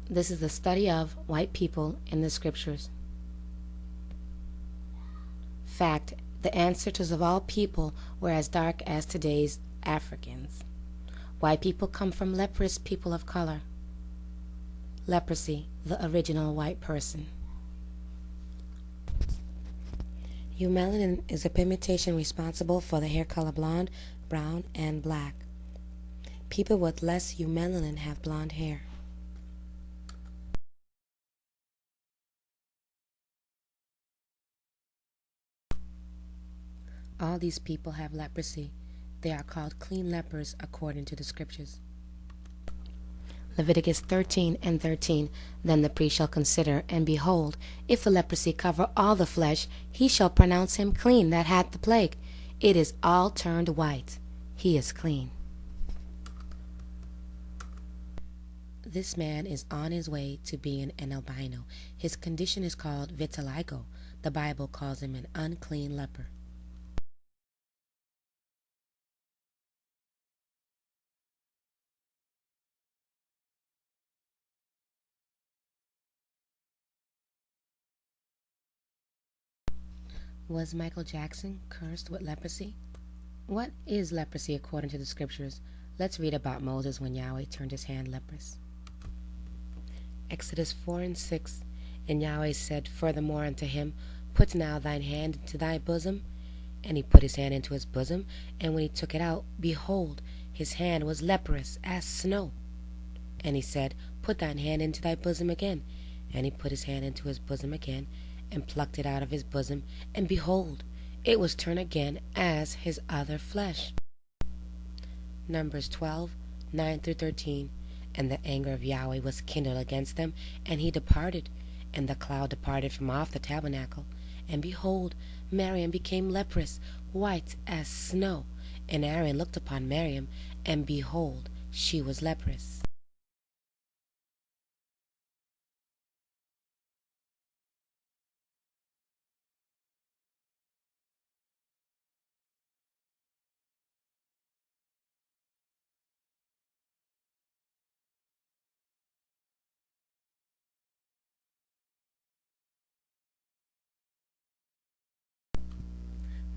This is the study of white people in the scriptures. Fact: the ancestors of all people were as dark as today's Africans. White people come from leprous people of color. Leprosy, the original white person. Eumelanin is a pigmentation responsible for the hair color blonde, brown, and black. People with less eumelanin have blonde hair. All these people have leprosy. They are called clean lepers according to the scriptures. Leviticus 13:13. Then the priest shall consider, and behold, if the leprosy cover all the flesh, he shall pronounce him clean that hath the plague. It is all turned white. He is clean. This man is on his way to being an albino. His condition is called vitiligo. The Bible calls him an unclean leper. Was Michael Jackson cursed with leprosy? What is leprosy according to the scriptures? Let's read about Moses when Yahweh turned his hand leprous. Exodus 4:6. And Yahweh said furthermore unto him, Put now thine hand into thy bosom. And he put his hand into his bosom, and when he took it out, behold, his hand was leprous as snow. And he said, Put thine hand into thy bosom again. And he put his hand into his bosom again, and plucked it out of his bosom, and behold, it was turned again as his other flesh. Numbers 12:9-13. And the anger of Yahweh was kindled against them, and he departed, and the cloud departed from off the tabernacle. And behold, Miriam became leprous, white as snow. And Aaron looked upon Miriam, and behold, she was leprous.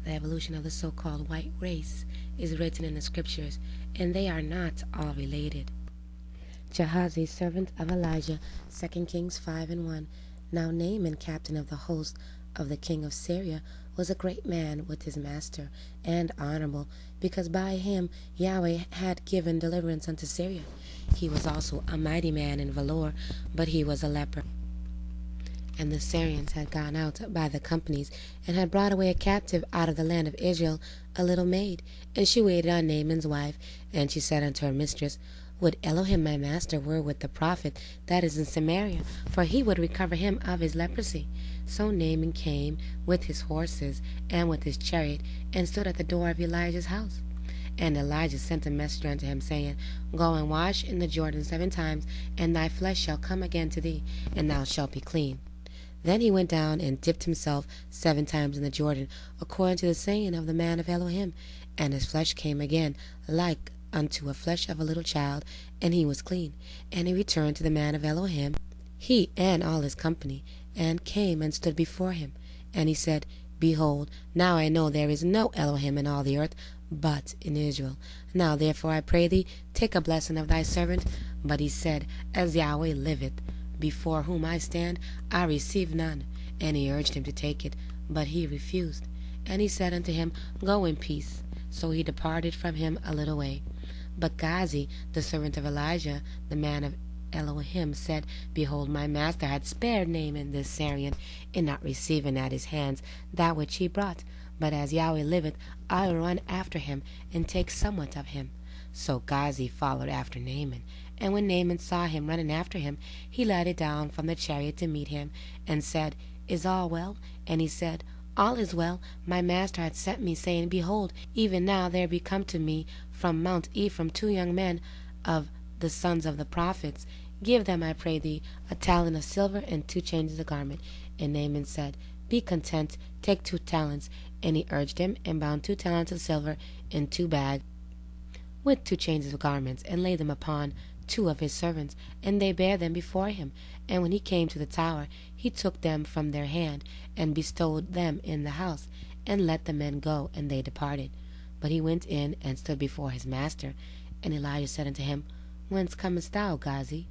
The evolution of the so-called white race is written in the scriptures, and they are not all related. Gehazi, servant of Elijah, 2 Kings 5:1. Now Naaman, captain of the host of the king of Syria, was a great man with his master, and honorable, because by him Yahweh had given deliverance unto Syria. He was also a mighty man in valor, but he was a leper. And the Syrians had gone out by the companies, and had brought away a captive out of the land of Israel, a little maid. And she waited on Naaman's wife, and she said unto her mistress, Would Elohim my master were with the prophet that is in Samaria, for he would recover him of his leprosy. So Naaman came with his horses and with his chariot, and stood at the door of Elijah's house. And Elijah sent a messenger unto him, saying, Go and wash in the Jordan 7 times, and thy flesh shall come again to thee, and thou shalt be clean. Then he went down and dipped himself 7 times in the Jordan, according to the saying of the man of Elohim, and his flesh came again, like unto a flesh of a little child, and he was clean. And he returned to the man of Elohim, he and all his company, and came and stood before him. And he said, Behold, now I know there is no Elohim in all the earth, but in Israel. Now therefore I pray thee, take a blessing of thy servant. But he said, As Yahweh liveth, before whom I stand, I receive none. And he urged him to take it, but he refused. And he said unto him, Go in peace. So he departed from him a little way. But Gehazi, the servant of Elijah, the man of Elohim, said, Behold, my master had spared Naaman this Syrian, in not receiving at his hands that which he brought. But as Yahweh liveth, I will run after him, and take somewhat of him. So Gehazi followed after Naaman. And when Naaman saw him running after him, he lighted down from the chariot to meet him, and said, Is all well? And he said, All is well. My master hath sent me, saying, Behold, even now there be come to me from Mount Ephraim 2 young men of the sons of the prophets. Give them, I pray thee, a talent of silver and 2 changes of garment. And Naaman said, Be content, take 2 talents. And he urged him, and bound 2 talents of silver in 2 bags, with 2 changes of garments, and laid them upon 2 of his servants, and they bare them before him. And when he came to the tower, he took them from their hand, and bestowed them in the house, and let the men go, and they departed. But he went in and stood before his master. And Elijah said unto him, Whence comest thou, Gehazi?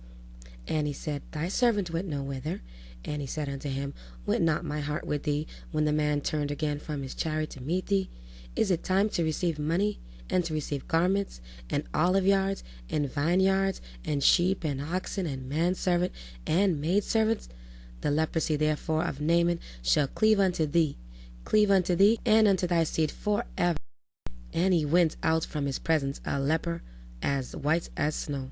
And he said, Thy servant went no whither. And he said unto him, Went not my heart with thee, when the man turned again from his chariot to meet thee? Is it time to receive money, and to receive garments, and oliveyards, and vineyards, and sheep, and oxen, and menservant, and maidservants? The leprosy therefore of Naaman shall cleave unto thee, and unto thy seed forever. And he went out from his presence a leper, as white as snow.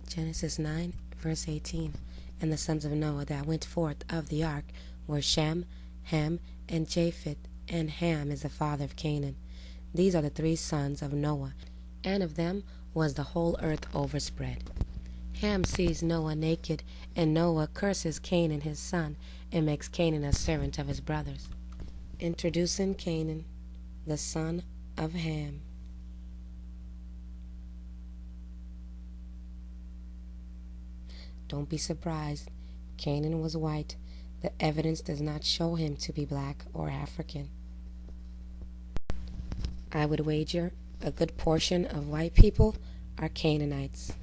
Genesis 9, verse 18. And the sons of Noah that went forth of the ark were Shem, Ham, and Japheth. And Ham is the father of Canaan. These are the 3 sons of Noah, and of them was the whole earth overspread. Ham sees Noah naked, and Noah curses Canaan his son, and makes Canaan a servant of his brothers. Introducing Canaan, the son of Ham. Don't be surprised. Canaan was white. The evidence does not show him to be black or African. I would wager a good portion of white people are Canaanites.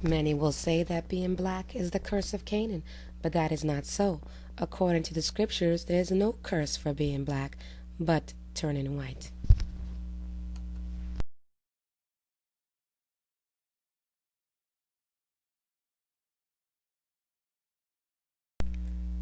Many will say that being black is the curse of Canaan, but that is not so. According to the scriptures, there is no curse for being black, but turning white.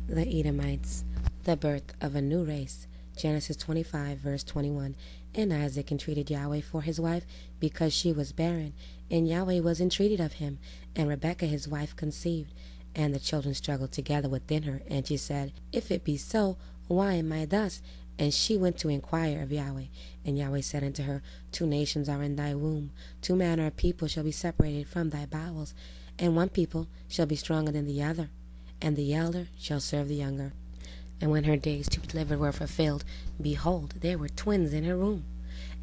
The Edomites, the birth of a new race. Genesis 25, verse 21. And Isaac entreated Yahweh for his wife, because she was barren. And Yahweh was entreated of him. And Rebekah his wife conceived. And the children struggled together within her. And she said, If it be so, why am I thus? And she went to inquire of Yahweh. And Yahweh said unto her, 2 nations are in thy womb. 2 manner of people shall be separated from thy bowels. And one people shall be stronger than the other, and the elder shall serve the younger. And when her days to be delivered were fulfilled, behold, there were twins in her womb.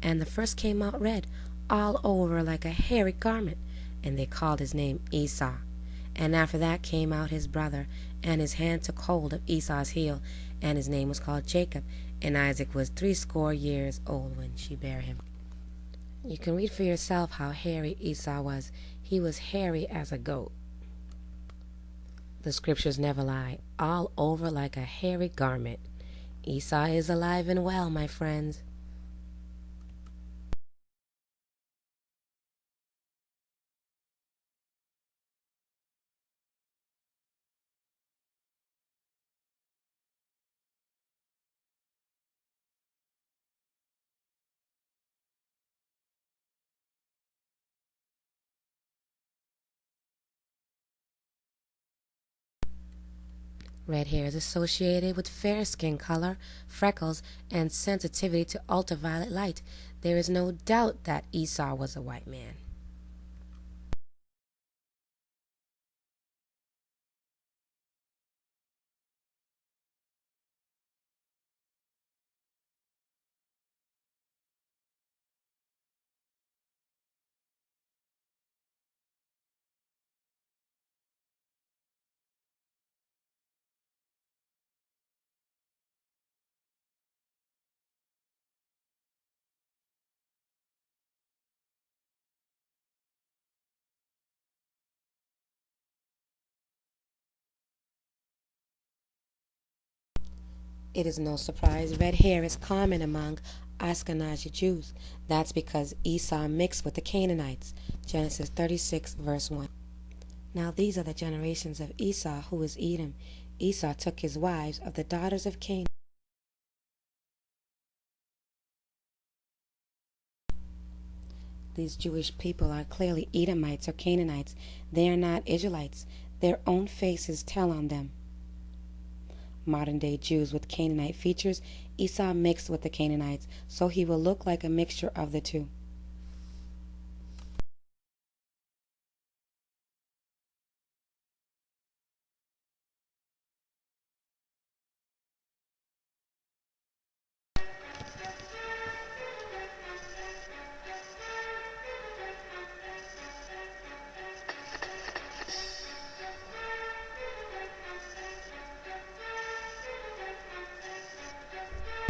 And the first came out red, all over like a hairy garment, and they called his name Esau. And after that came out his brother, and his hand took hold of Esau's heel, and his name was called Jacob. And Isaac was 80 years old when she bare him. You can read for yourself how hairy Esau was. He was hairy as a goat. The scriptures never lie, all over like a hairy garment. Esau is alive and well, my friends. Red hair is associated with fair skin color, freckles, and sensitivity to ultraviolet light. There is no doubt that Esau was a white man. It is no surprise red hair is common among Ashkenazi Jews. That's because Esau mixed with the Canaanites. Genesis 36, verse 1. Now these are the generations of Esau, who is Edom. Esau took his wives of the daughters of Canaan. These Jewish people are clearly Edomites or Canaanites. They are not Israelites. Their own faces tell on them. Modern-day Jews with Canaanite features, Esau mixed with the Canaanites, so he will look like a mixture of the two.